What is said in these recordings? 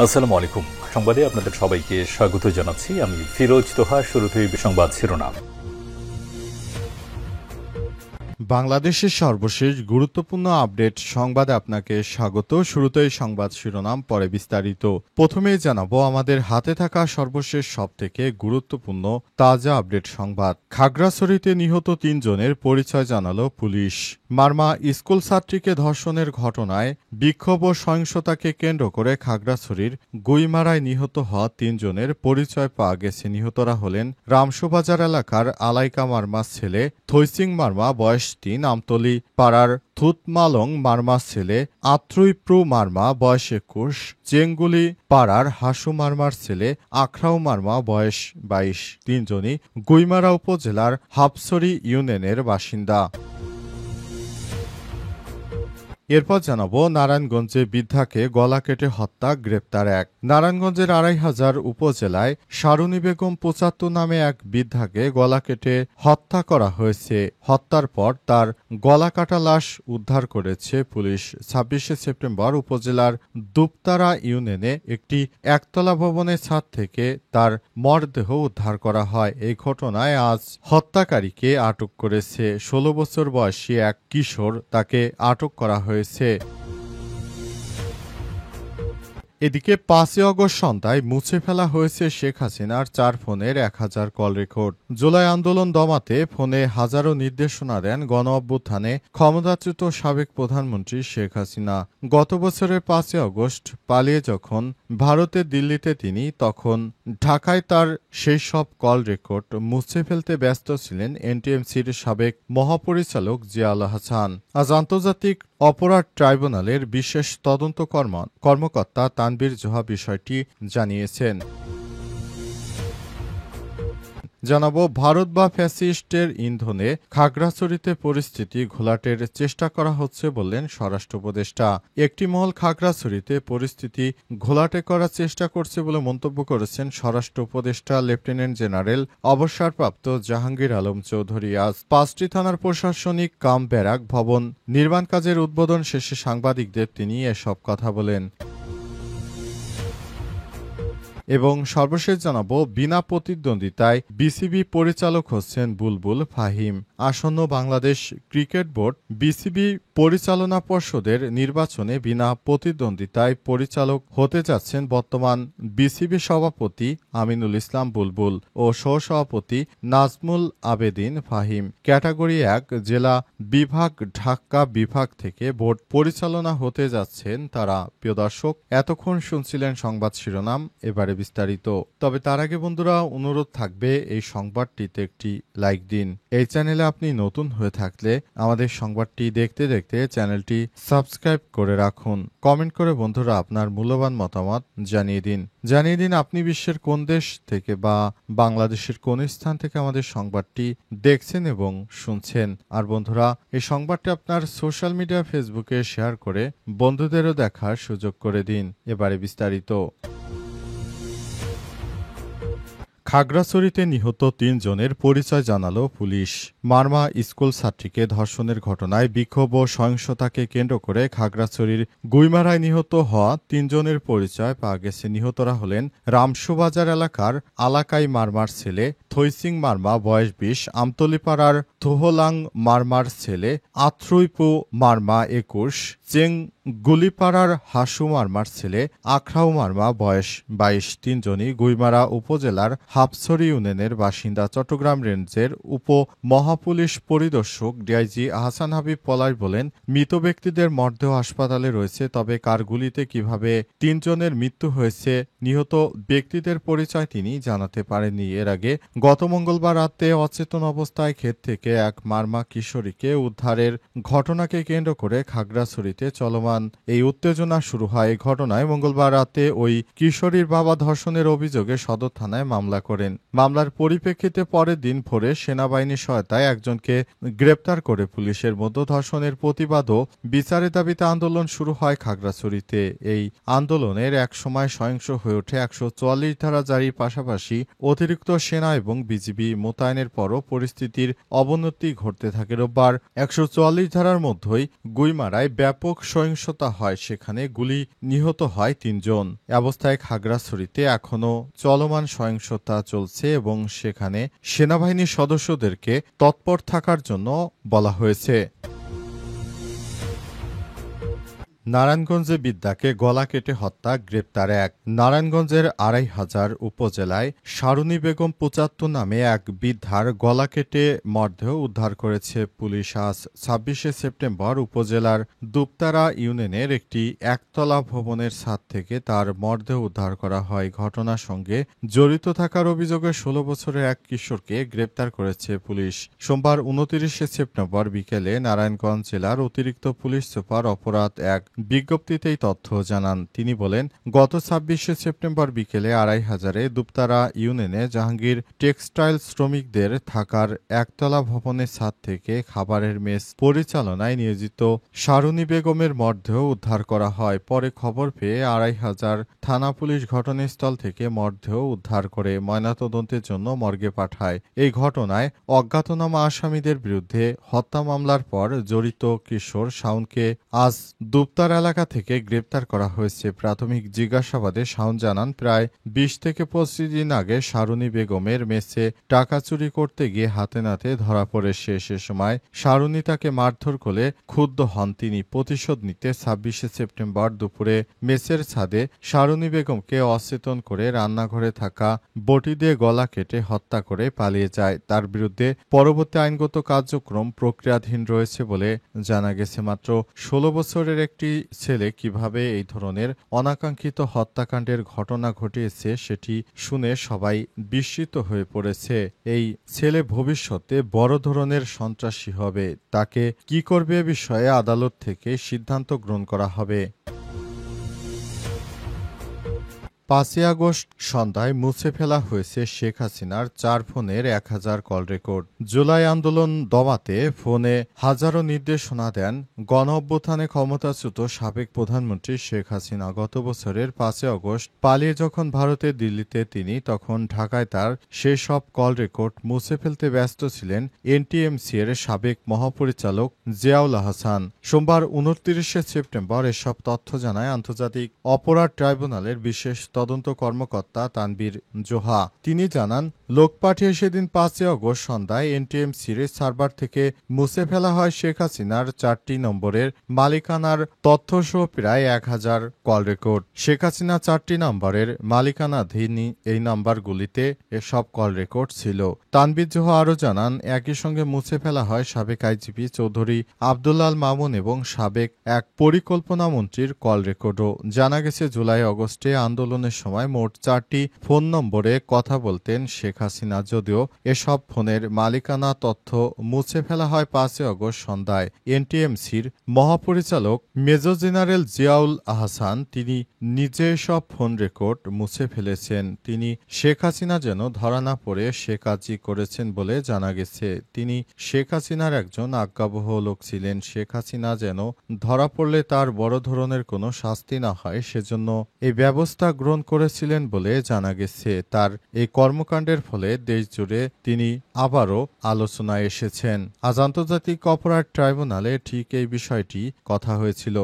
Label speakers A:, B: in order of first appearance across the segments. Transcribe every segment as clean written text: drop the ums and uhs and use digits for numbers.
A: আসসালামু আলাইকুম। সংবাদে আপনাদের সবাইকে স্বাগত জানাচ্ছি। আমি ফিরোজ তোহা। শুরুতেই সংবাদ শিরোনাম।
B: বাংলাদেশের সর্বশেষ গুরুত্বপূর্ণ আপডেট সংবাদে আপনাকে স্বাগত। শুরুতেই সংবাদ শিরোনাম, পরে বিস্তারিত। প্রথমেই জানাবো আমাদের হাতে থাকা সর্বশেষ সবথেকে গুরুত্বপূর্ণ তাজা আপডেট সংবাদ। খাগড়াছড়িতে নিহত ৩ জনের পরিচয় জানালো পুলিশ। মারমা স্কুল ছাত্রীকে ধর্ষণের ঘটনায় বিক্ষোভ ও সহিংসতাকে কেন্দ্র করে খাগড়াছড়ির গুইমারায় নিহত হওয়া ৩ জনের পরিচয় পাওয়া গেছে। নিহতরা হলেন রামসুবাজার এলাকার আলাইকা মারমার ছেলে থৈসিং মারমা, বয়স ৩, আমতলী পাড়ার থুতমালং মারমার ছেলে আত্রুইপ্রু মারমা, বয়স ২১, চেঙ্গুলি পাড়ার হাসু মারমার ছেলে আখরাউ মারমা, বয়স ২২। ৩ জনই গুইমারা উপজেলার হাপসরি ইউনিয়নের বাসিন্দা। এরপর জানাবো নারায়ণগঞ্জে বৃদ্ধাকে গলা কেটে হত্যা, গ্রেপ্তার এক। নারায়ণগঞ্জের ২৫০০ উপজেলায় সারুনি বেগম ৭৫ নামে এক বৃদ্ধাকে গলা কেটে হত্যা করা হয়েছে। হত্যার পর তার গলা কাটা লাশ উদ্ধার করেছে পুলিশ। ২৬শে সেপ্টেম্বর উপজেলার দুপতারা ইউনিয়নে একটি একতলা ভবনের ছাদ থেকে তার মরদেহ উদ্ধার করা হয়। এই ঘটনায় আজ হত্যাকারীকে আটক করেছে। ১৬ বছর বয়সী এক কিশোর, তাকে আটক করা হয়েছে। এদিকে ৫ই আগস্ট সন্ধ্যায় মুছে ফেলা হয়েছে শেখ হাসিনার ৪ ফোনের ১,০০০ কল রেকর্ড। জুলাই আন্দোলন দমাতে ফোনে হাজারো নির্দেশনা দেন গণ অভ্যুত্থানে ক্ষমতাচ্যুত সাবেক প্রধানমন্ত্রী শেখ হাসিনা। গত বছরের ৫ই আগস্ট পালিয়ে যখন ভারতের দিল্লিতে তিনি, তখন ঢাকায় তার সেই সব কল রেকর্ড মুছে ফেলতে ব্যস্ত ছিলেন এনটিএমসির সাবেক মহাপরিচালক জিয়াউল হাসান। আজ আন্তর্জাতিক অপরাধ ট্রাইব্যুনালের বিশেষ তদন্ত কর্মকর্তা তানভীর জোহা বিষয়টি জানিয়েছেন। জানাবো ভারত বা ফ্যাসিস্টের ইন্ধনে খাগড়াছড়িতে পরিস্থিতি ঘোলাটের চেষ্টা করা হচ্ছে বললেন স্বরাষ্ট্র উপদেষ্টা। একটি মহল খাগড়াছড়িতে পরিস্থিতি ঘোলাটে করার চেষ্টা করছে বলে মন্তব্য করেছেন স্বরাষ্ট্র উপদেষ্টা লেফটেন্যান্ট জেনারেল অবসরপ্রাপ্ত জাহাঙ্গীর আলম চৌধুরী। আজ ৫টি থানার প্রশাসনিক কাম ব্যারাক ভবন নির্মাণ কাজের উদ্বোধন শেষে সাংবাদিকদের তিনি এসব কথা বলেন। এবং সর্বশেষ জানাবো বিনা প্রতিদ্বন্দ্বিতায় বিসিবি পরিচালক হচ্ছেন বুলবুল ফাহিম। আসন্ন বাংলাদেশ ক্রিকেট বোর্ড বিসিবি পরিচালনা পর্ষদের নির্বাচনে বিনা প্রতিদ্বন্দ্বিতায় পরিচালক হতে যাচ্ছেন বর্তমান বিসিবি সভাপতি আমিনুল ইসলাম বুলবুল ও সহসভাপতি নাজমুল আবেদিন ফাহিম। ক্যাটাগরি ১ জেলা বিভাগ ঢাকা বিভাগ থেকে বোর্ড পরিচালনা হতে যাচ্ছেন তারা। প্রিয় দর্শক, এতক্ষণ শুনছিলেন সংবাদ শিরোনাম, এবারে বিস্তারিত। তবে তার আগে বন্ধুরা, অনুরোধ থাকবে এই সংবাদটিতে একটি লাইক দিন। এই চ্যানেলে আপনি নতুন হয়ে থাকলে আমাদের সংবাদটি দেখতে দেখতে চ্যানেলটি সাবস্ক্রাইব করে রাখুন। কমেন্ট করে বন্ধুরা আপনার মূল্যবান মতামত জানিয়ে দিন আপনি বিশ্বের কোন দেশ থেকে বা বাংলাদেশের কোন স্থান থেকে আমাদের সংবাদটি দেখছেন এবং শুনছেন। আর বন্ধুরা, এই সংবাদটি আপনার সোশ্যাল মিডিয়া ফেসবুকে শেয়ার করে বন্ধুদেরও দেখার সুযোগ করে দিন। এবারে বিস্তারিত। খাগড়াছড়িতে নিহত ৩ জনের পরিচয় জানালো পুলিশ। মারমা স্কুল ছাত্রীকে ধর্ষণের ঘটনায় বিক্ষোভ ও সহিংসতাকে কেন্দ্র করে খাগড়াছড়ির গুইমারায় নিহত হওয়া ৩ জনের পরিচয় পাওয়া গেছে। নিহতরা হলেন রামসুবাজার এলাকার আলাকাই মারমার ছেলে থৈসিং মারমা, বয়স ২০, আমতলীপাড়ার থোহলাং মারমার ছেলে আত্রুইপু মারমা, ২১, চেঙ্গুলিপাড়ার হাসু মারমার ছেলে আখরাউ মারমা, বয়স ২২। ৩ জনই গুইমারা উপজেলার হাপসরি ইউনিয়নের বাসিন্দা। চট্টগ্রাম রেঞ্জের উপ মহাপুলিশ পরিদর্শক ডিআইজি আহসান হাবিব পলাশ বলেন, মৃত ব্যক্তিদের মরদেহ হাসপাতালে রয়েছে, তবে কার গুলিতে কিভাবে ৩ জনের মৃত্যু হয়েছে নিহত ব্যক্তিদের পরিচয় তিনি জানাতে পারেননি। এর আগে গত মঙ্গলবার রাতে অচেতন অবস্থায় ক্ষেত থেকে এক মারমা কিশোরীকে উদ্ধারের ঘটনাকে কেন্দ্র করে খাগড়াছড়িতে চলমান এই উত্তেজনা শুরু হয়। এই ঘটনায় মঙ্গলবার রাতে ওই কিশোরীর বাবা ধর্ষণের অভিযোগে সদর থানায় মামলা করেন। মামলার পরিপ্রেক্ষিতে পরের দিন ভোরে সেনাবাহিনীর সহায়তায় একজনকে গ্রেপ্তার করে পুলিশের মধ্য ধর্ষণের প্রতিবাদ ও বিচারের দাবিতে আন্দোলন শুরু হয় খাগড়াছড়িতে। এই আন্দোলনের এক সময় সহিংস হয়ে ওঠে। ১৪৪ ধারা জারির পাশাপাশি অতিরিক্ত সেনা এবং বিজিবি মোতায়েনের পরও পরিস্থিতির অবনতি ঘটতে থাকে। রোববার ১৪৪ ধারার মধ্যেই গুইমারায় ব্যাপক ব্যাপক সহিংসতা হয়, সেখানে গুলি নিহত হয় ৩ জন। অবস্থায় খাগড়াছড়িতে এখনও চলমান সহিংসতা চলছে এবং সেখানে সেনাবাহিনীর সদস্যদেরকে তৎপর থাকার জন্য বলা হয়েছে। নারায়ণগঞ্জে বৃদ্ধাকে গলা কেটে হত্যা, গ্রেপ্তার এক। নারায়ণগঞ্জের ২৫০০ উপজেলায় শারুনী বেগম ৭৫ নামে এক বৃদ্ধার গলা কেটে মরদেহ উদ্ধার করেছে পুলিশ। আজ ২৬শে সেপ্টেম্বর উপজেলার দুপতারা ইউনিয়নের একটি একতলা ভবনের ছাদ থেকে তার মরদেহ উদ্ধার করা হয়। ঘটনার সঙ্গে জড়িত থাকার অভিযোগে ১৬ বছরের এক কিশোরকে গ্রেপ্তার করেছে পুলিশ। সোমবার ২৯শে সেপ্টেম্বর বিকেলে নারায়ণগঞ্জ জেলার অতিরিক্ত পুলিশ সুপার অপরাধ এক বিজ্ঞপ্তিতেই তথ্য জানান। তিনি বলেন, গত ২৬শে সেপ্টেম্বর বিকেলে ২৫০০ দুপতারা ইউনিয়নে জাহাঙ্গীর টেক্সটাইল শ্রমিকদের থাকার একতলা ভবনের ছাদ থেকে খাবারের মেস পরিচালনায় নিয়োজিত শারুনী বেগমের মরদেহ উদ্ধার করা হয়। পরে খবর পেয়ে ২৫০০ থানা পুলিশ ঘটনাস্থল থেকে মরদেহ উদ্ধার করে ময়নাতদন্তের জন্য মর্গে পাঠায়। এই ঘটনায় অজ্ঞাতনামা আসামিদের বিরুদ্ধে হত্যা মামলার পর জড়িত কিশোর শাওনকে আজ দুপতারা এলাকা থেকে গ্রেপ্তার করা হয়েছে। প্রাথমিক জিজ্ঞাসাবাদে শাওন জানান, প্রায় ২০ থেকে ২৫ দিন আগে শারুনী বেগমের মেসে টাকা চুরি করতে গিয়ে হাতে নাতে ধরা পড়ে সে সময় শারুনী তাকে মারধর করে ক্ষুব্ধ হন তিনি। প্রতিশোধ নিতে ২৬শে সেপ্টেম্বর দুপুরে মেসের ছাদে শারুনী বেগমকে অচেতন করে রান্নাঘরে থাকা বটি দিয়ে গলা কেটে হত্যা করে পালিয়ে যায়। তার বিরুদ্ধে পরবর্তী আইনগত কার্যক্রম প্রক্রিয়াধীন রয়েছে বলে জানা গেছে। মাত্র ১৬ বছরের একটি ছেলে কিভাবে এই ধরনের অনাকাঙ্ক্ষিত হত্যাকাণ্ডের ঘটনা ঘটিয়েছে সেটি শুনে সবাই বিস্মিত হয়ে পড়েছে। এই ছেলে ভবিষ্যতে বড় ধরনের সন্ত্রাসী হবে। তাকে কি করবে এ বিষয়ে আদালত থেকে সিদ্ধান্ত গ্রহণ করা হবে। ৫ই আগস্ট সন্ধ্যায় মুছে ফেলা হয়েছে শেখ হাসিনার ৪ ফোনের ১,০০০ কল রেকর্ড। জুলাই আন্দোলন দমাতে ফোনে হাজারো নির্দেশনা দেন গণঅভ্যুত্থানে ক্ষমতাচ্যুত সাবেক প্রধানমন্ত্রী শেখ হাসিনা। গত বছরের ৫ই আগস্ট পালিয়ে যখন ভারতের দিল্লিতে তিনি, তখন ঢাকায় তার সেসব কল রেকর্ড মুছে ফেলতে ব্যস্ত ছিলেন এনটিএমসি এর সাবেক মহাপরিচালক জিয়াউল আহসান। সোমবার ২৯শে সেপ্টেম্বর এসব তথ্য জানায় আন্তর্জাতিক অপরাধ ট্রাইব্যুনালের বিশেষ তদন্ত কর্মকর্তা তানভীর জোহা। তিনি জানান, লোক পাঠিয়ে সেদিন ৫ই আগস্ট সন্ধ্যায় এনটিএমসির সার্ভার থেকে মুছে ফেলা হয় শেখ হাসিনার ৪টি নম্বরের মালিকানার তথ্যসহ প্রায় ১,০০০ কল রেকর্ড। শেখ হাসিনা ৪টি নম্বরের মালিকানাধীন এই নাম্বারগুলিতে এসব কল রেকর্ড ছিল। তানভীর জোহা আরও জানান, একই সঙ্গে মুছে ফেলা হয় সাবেক আইজিপি চৌধুরী আব্দুল্লাল মামুন এবং সাবেক এক পরিকল্পনা মন্ত্রীর কল রেকর্ডও। জানা গেছে, জুলাই আগস্টে আন্দোলনের সময় মোট ৪টি ফোন নম্বরে কথা বলতেন শেখ হাসিনা। যদিও এসব ফোনের মালিকানা তথ্য মুছে ফেলা হয় ৫ই আগস্ট সন্ধ্যায়। এনটিএমসির মহাপরিচালক মেজর জেনারেল জিয়াউল আহসান তিনি নিজে এসব ফোন রেকর্ড মুছে ফেলেছেন। তিনি শেখ হাসিনা যেন ধরা না পড়ে সে কাজই করেছেন বলে জানা গেছে। তিনি শেখ হাসিনার একজন আজ্ঞাবহ লোক ছিলেন। শেখ হাসিনা যেন ধরা পড়লে তার বড় ধরনের কোনো শাস্তি না হয় সেজন্য এই ব্যবস্থা গ্রহণ করেছিলেন বলে জানা গেছে। তার এই কর্মকাণ্ডের ফলে দেশজুড়ে তিনি আবারও আলোচনায় এসেছেন। আজ আন্তর্জাতিক অপরাধ ট্রাইব্যুনালে ঠিক এই বিষয়টি কথা হয়েছিল।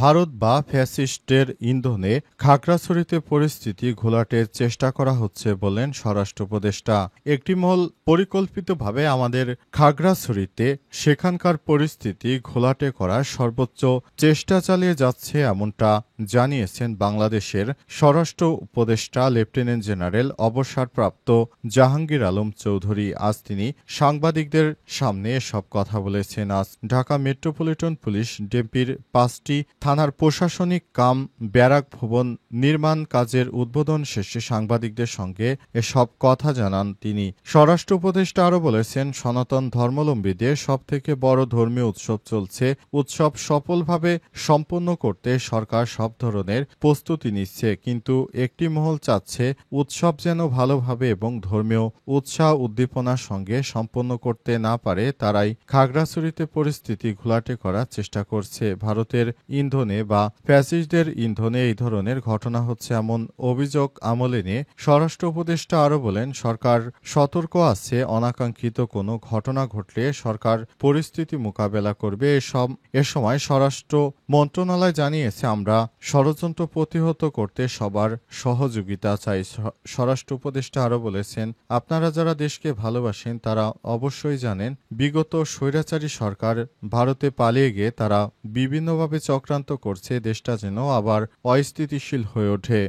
B: ভারত বা ফ্যাসিস্টের ইন্ধনে খাগড়াছড়িতে পরিস্থিতি ঘোলাটের চেষ্টা করা হচ্ছে বললেন স্বরাষ্ট্র উপদেষ্টা। একটি মহল পরিকল্পিতভাবে আমাদের খাগড়াছড়িতে সেখানকার পরিস্থিতি ঘোলাটে করার সর্বোচ্চ চেষ্টা চালিয়ে যাচ্ছে, এমনটা জানিয়েছেন বাংলাদেশের স্বরাষ্ট্র উপদেষ্টা লেফটেন্যান্ট জেনারেল অবসরপ্রাপ্ত জাহাঙ্গীর আলম চৌধুরী। আজ তিনি সাংবাদিকদের সামনে এসব কথা বলেছেন। আজ ঢাকা মেট্রোপলিটন পুলিশ ডিএমপির ৫টি থানার প্রশাসনিক কাম ব্যারাক ভবন নির্মাণ কাজের উদ্বোধন শেষে সাংবাদিকদের সঙ্গে এসব কথা জানান তিনি। স্বরাষ্ট্র উপদেষ্টা আরও বলেছেন, সনাতন ধর্মাবলম্বীদের সবথেকে বড় ধর্মীয় উৎসব চলছে। উৎসব সফলভাবে সম্পন্ন করতে সরকার সব ধরনের প্রস্তুতি নিচ্ছে, কিন্তু একটি মহল চাচ্ছে উৎসব যেন ভালোভাবে এবং ধর্মীয় উৎসাহ উদ্দীপনার সঙ্গে সম্পন্ন করতে না পারে। তারাই খাগড়াছড়িতে পরিস্থিতি ঘোলাটে করার চেষ্টা করছে। ভারতের ইন্ধনে বা ফ্যাসিস্টদের ইন্ধনে এই ধরনের ঘটনা হচ্ছে এমন অভিযোগ আমলে নিয়ে স্বরাষ্ট্র উপদেষ্টা আরও বলেন, সরকার সতর্ক আছে, অনাকাঙ্ক্ষিত কোনো ঘটনা ঘটলে সরকার পরিস্থিতি মোকাবেলা করবে। এ সময় স্বরাষ্ট্র মন্ত্রণালয় জানিয়েছে, আমরা ষড়যন্ত্র প্রতিহত করতে সবার সহযোগিতা চাই। স্বরাষ্ট্র উপদেষ্টা আরও বলেছেন, আপনারা যারা দেশকে ভালোবাসেন তারা অবশ্যই জানেন বিগত স্বৈরাচারী সরকার ভারতে পালিয়ে গিয়ে তারা বিভিন্নভাবে চক্রান্ত করছে দেশটা যেন আবার অস্থিতিশীল হয়ে ওঠে।